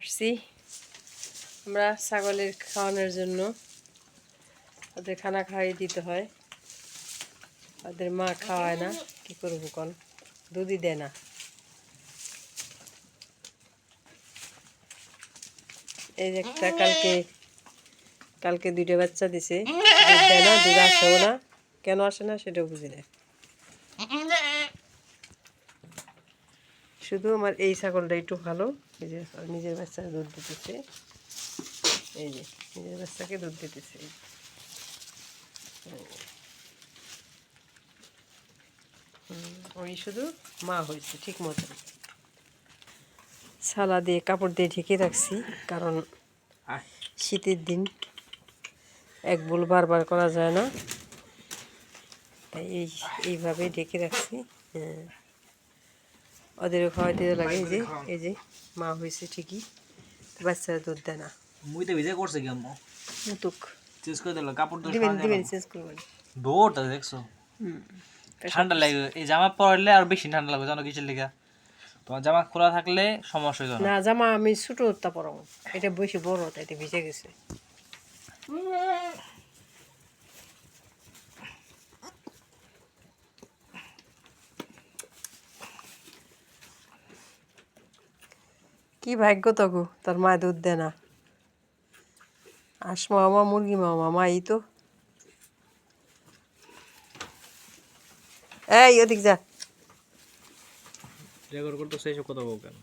আসছি আমরা ছাগলের খাওয়ানোর জন্য। ওদের খানা খাইয়ে দিতে হয়, ওদের মা খাওয়ায় না, কি করবো কোন, দুধই দেয় না। এই যে একটা কালকে 2টা বাচ্চা দিছে, দুধ দেয় না, দুধ আসেও না, কেন আসে না সেটাও বুঝি না। শুধু আমার এই ছাগলটা একটু ভালো, এই যে নিজের বাচ্চাকে দুধ দিতেছে, এই যে নিজের বাচ্চাকে দুধ দিতেছে। ওই শুধু মা হয়েছে ঠিক মতো। ছালা দিয়ে কাপড় দিয়ে ঢেকে রাখছি, কারণ শীতের দিন এক বুল বারবার করা যায় না, তাই এইভাবে ঢেকে রাখছি। হ্যাঁ, ওদেরও খাওয়াইতে লাগে। এই যে মা হয়েছে ঠিকই, বাচ্চারা দুধ দেয় না। মুইতে ভিজে করছে কি আম্মু? মুতুক চেঞ্জ করে দিল কাপড় তো দিবেন চেঞ্জ করবেন। দৌড়টা দেখছো? ঠান্ডা লাগে, এই জামা পরলে আর বেশি ঠান্ডা লাগবে, জানো কিসের লিগা? তোমার জামা খোলা থাকলে সমস্যা হইতো না, না। জামা আমি ছোট তা পরাবো, এটা বেশি বড়, তাই এটা ভিজে গেছে। কি ভাগ্য তগু, তোর মা দুধ দেয় না। হাঁস মামা, মুরগি মামা, মা এই তো। এই ওদিক যা। রেকর্ড করতেছে, এসব কথা বল কেন?